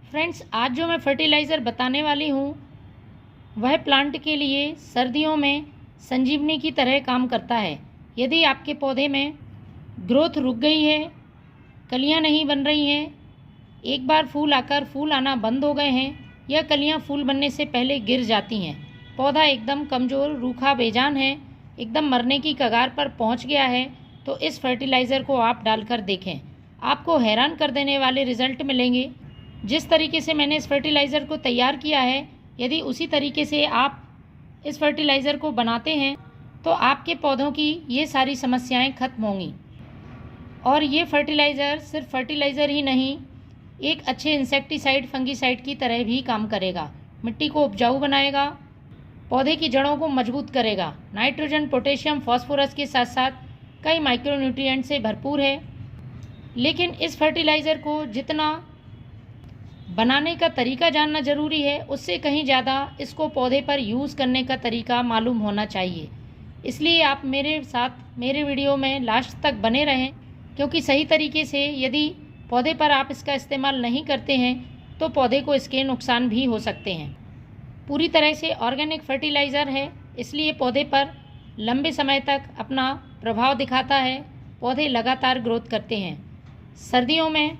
Friends, आज जो मैं फर्टिलाइज़र बताने वाली हूँ वह प्लांट के लिए सर्दियों में संजीवनी की तरह काम करता है। यदि आपके पौधे में ग्रोथ रुक गई है, कलियाँ नहीं बन रही हैं, एक बार फूल आकर फूल आना बंद हो गए हैं या कलियाँ फूल बनने से पहले गिर जाती हैं, पौधा एकदम कमज़ोर, रूखा, बेजान है, एकदम मरने की कगार पर पहुँच गया है, तो इस फर्टिलाइज़र को आप डालकर देखें। आपको हैरान कर देने वाले रिज़ल्ट मिलेंगे। जिस तरीके से मैंने इस फर्टिलाइज़र को तैयार किया है, यदि उसी तरीके से आप इस फर्टिलाइज़र को बनाते हैं तो आपके पौधों की ये सारी समस्याएं खत्म होंगी। और ये फर्टिलाइज़र सिर्फ फर्टिलाइज़र ही नहीं, एक अच्छे इंसेक्टिसाइड, फंगिसाइड की तरह भी काम करेगा। मिट्टी को उपजाऊ बनाएगा, पौधे की जड़ों को मजबूत करेगा, नाइट्रोजन, पोटेशियम, फॉस्फोरस के साथ साथ कई माइक्रोन्यूट्रिएंट से भरपूर है। लेकिन इस फर्टिलाइज़र को जितना बनाने का तरीका जानना ज़रूरी है, उससे कहीं ज़्यादा इसको पौधे पर यूज़ करने का तरीका मालूम होना चाहिए। इसलिए आप मेरे साथ मेरे वीडियो में लास्ट तक बने रहें, क्योंकि सही तरीके से यदि पौधे पर आप इसका इस्तेमाल नहीं करते हैं तो पौधे को इसके नुकसान भी हो सकते हैं। पूरी तरह से ऑर्गेनिक फर्टिलाइज़र है, इसलिए पौधे पर लंबे समय तक अपना प्रभाव दिखाता है, पौधे लगातार ग्रोथ करते हैं। सर्दियों में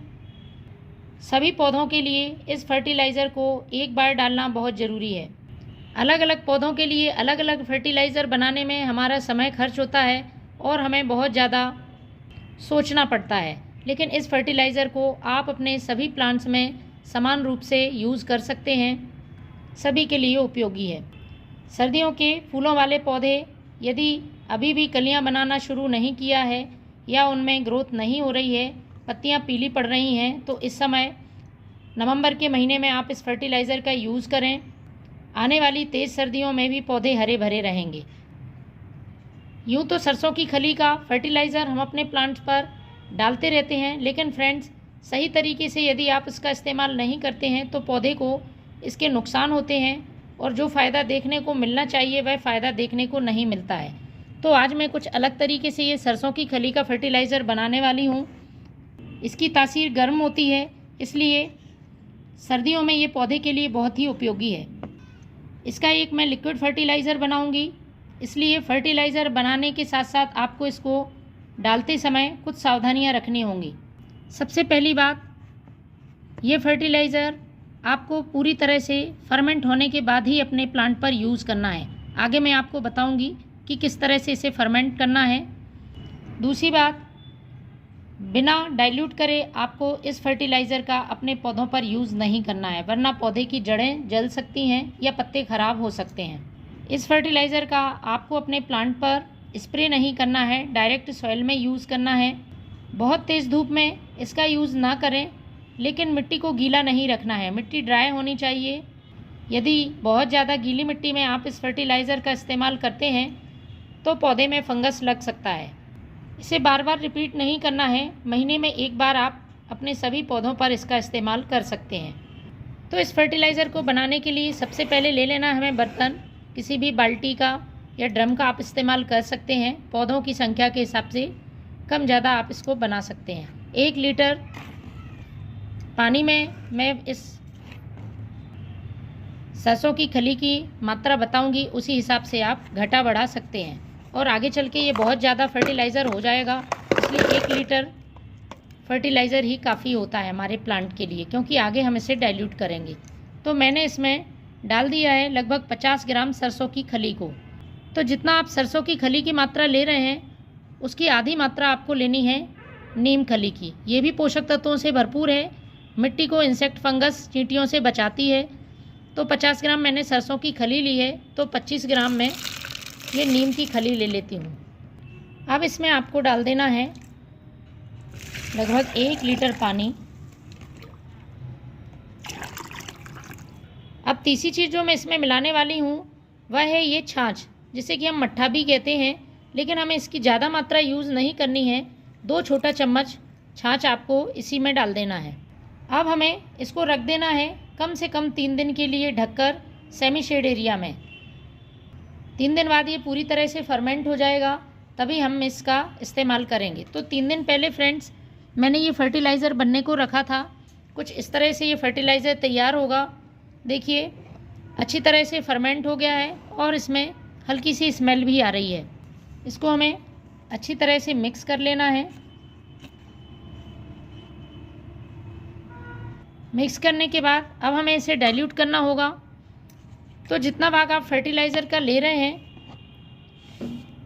सभी पौधों के लिए इस फर्टिलाइज़र को एक बार डालना बहुत ज़रूरी है। अलग अलग पौधों के लिए अलग अलग फर्टिलाइज़र बनाने में हमारा समय खर्च होता है और हमें बहुत ज़्यादा सोचना पड़ता है, लेकिन इस फर्टिलाइज़र को आप अपने सभी प्लांट्स में समान रूप से यूज़ कर सकते हैं, सभी के लिए उपयोगी है। सर्दियों के फूलों वाले पौधे यदि अभी भी कलियां बनाना शुरू नहीं किया है या उनमें ग्रोथ नहीं हो रही है, पत्तियां पीली पड़ रही हैं, तो इस समय नवंबर के महीने में आप इस फर्टिलाइज़र का यूज़ करें। आने वाली तेज़ सर्दियों में भी पौधे हरे भरे रहेंगे। यूँ तो सरसों की खली का फर्टिलाइज़र हम अपने प्लांट्स पर डालते रहते हैं, लेकिन फ्रेंड्स, सही तरीके से यदि आप इसका इस्तेमाल नहीं करते हैं तो पौधे को इसके नुकसान होते हैं और जो फ़ायदा देखने को मिलना चाहिए वह फ़ायदा देखने को नहीं मिलता है। तो आज मैं कुछ अलग तरीके से ये सरसों की खली का फर्टिलाइज़र बनाने वाली हूँ। इसकी तासीर गर्म होती है, इसलिए सर्दियों में ये पौधे के लिए बहुत ही उपयोगी है। इसका एक मैं लिक्विड फर्टिलाइज़र बनाऊंगी, इसलिए फर्टिलाइज़र बनाने के साथ साथ आपको इसको डालते समय कुछ सावधानियां रखनी होंगी। सबसे पहली बात, ये फर्टिलाइज़र आपको पूरी तरह से फर्मेंट होने के बाद ही अपने प्लांट पर यूज़ करना है। आगे मैं आपको बताऊंगी कि किस तरह से इसे फर्मेंट करना है। दूसरी बात, बिना डाइल्यूट करे आपको इस फर्टिलाइज़र का अपने पौधों पर यूज़ नहीं करना है, वरना पौधे की जड़ें जल सकती हैं या पत्ते खराब हो सकते हैं। इस फर्टिलाइज़र का आपको अपने प्लांट पर स्प्रे नहीं करना है, डायरेक्ट सॉइल में यूज़ करना है। बहुत तेज़ धूप में इसका यूज़ ना करें, लेकिन मिट्टी को गीला नहीं रखना है, मिट्टी ड्राई होनी चाहिए। यदि बहुत ज़्यादा गीली मिट्टी में आप इस फर्टिलाइज़र का इस्तेमाल करते हैं तो पौधे में फंगस लग सकता है। इसे बार बार रिपीट नहीं करना है, महीने में एक बार आप अपने सभी पौधों पर इसका इस्तेमाल कर सकते हैं। तो इस फर्टिलाइज़र को बनाने के लिए सबसे पहले ले लेना है हमें बर्तन, किसी भी बाल्टी का या ड्रम का आप इस्तेमाल कर सकते हैं। पौधों की संख्या के हिसाब से कम ज़्यादा आप इसको बना सकते हैं। 1 लीटर पानी में मैं इस सरसों की खली की मात्रा बताऊंगी, उसी हिसाब से आप घटा बढ़ा सकते हैं। और आगे चल के ये बहुत ज़्यादा फर्टिलाइज़र हो जाएगा, इसलिए 1 लीटर फर्टिलाइज़र ही काफ़ी होता है हमारे प्लांट के लिए, क्योंकि आगे हम इसे डाइल्यूट करेंगे। तो मैंने इसमें डाल दिया है लगभग 50 ग्राम सरसों की खली को। तो जितना आप सरसों की खली की मात्रा ले रहे हैं उसकी आधी मात्रा आपको लेनी है नीम खली की। ये भी पोषक तत्वों से भरपूर है, मिट्टी को इंसेक्ट, फंगस, चींटियों से बचाती है। तो 50 ग्राम मैंने सरसों की खली ली है, तो 25 ग्राम मैं ये नीम की खली ले लेती हूँ। अब इसमें आपको डाल देना है लगभग 1 लीटर पानी। अब तीसरी चीज़ जो मैं इसमें मिलाने वाली हूँ वह है ये छाछ, जिसे कि हम मट्ठा भी कहते हैं, लेकिन हमें इसकी ज़्यादा मात्रा यूज़ नहीं करनी है। 2 छोटा चम्मच छाछ आपको इसी में डाल देना है। अब हमें इसको रख देना है कम से कम 3 दिन के लिए ढककर सेमी शेड एरिया में। 3 दिन बाद ये पूरी तरह से फर्मेंट हो जाएगा, तभी हम इसका इस्तेमाल करेंगे। तो 3 दिन पहले फ्रेंड्स मैंने ये फर्टिलाइज़र बनने को रखा था कुछ इस तरह से ये फर्टिलाइज़र तैयार होगा। देखिए अच्छी तरह से फर्मेंट हो गया है और इसमें हल्की सी स्मेल भी आ रही है। इसको हमें अच्छी तरह से मिक्स कर लेना है। मिक्स करने के बाद अब हमें इसे डाइल्यूट करना होगा। तो जितना भाग आप फर्टिलाइज़र का ले रहे हैं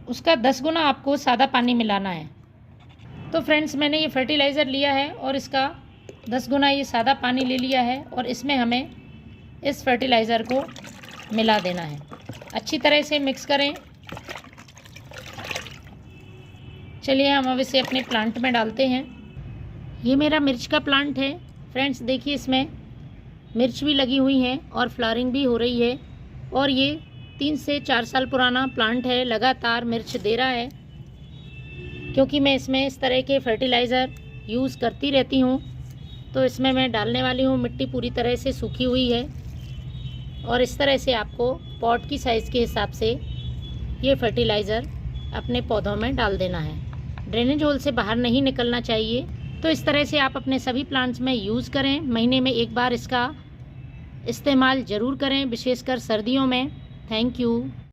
उसका 10 गुना आपको सादा पानी मिलाना है। तो फ्रेंड्स मैंने ये फर्टिलाइज़र लिया है और इसका 10 गुना ये सादा पानी ले लिया है और इसमें हमें इस फर्टिलाइज़र को मिला देना है। अच्छी तरह से मिक्स करें। चलिए हम अब इसे अपने प्लांट में डालते हैं। ये मेरा मिर्च का प्लांट है। फ्रेंड्स देखिए इसमें मिर्च भी लगी हुई है और फ्लावरिंग भी हो रही है और ये 3 से 4 साल पुराना प्लांट है। लगातार मिर्च दे रहा है क्योंकि मैं इसमें इस तरह के फर्टिलाइज़र यूज़ करती रहती हूँ। तो इसमें मैं डालने वाली हूँ, मिट्टी पूरी तरह से सूखी हुई है और इस तरह से आपको पॉट की साइज़ के हिसाब से ये फर्टिलाइज़र अपने पौधों में डाल देना है। ड्रेनेज होल से बाहर नहीं निकलना चाहिए। तो इस तरह से आप अपने सभी प्लांट्स में यूज़ करें। महीने में एक बार इसका इस्तेमाल ज़रूर करें, विशेषकर सर्दियों में। Thank you.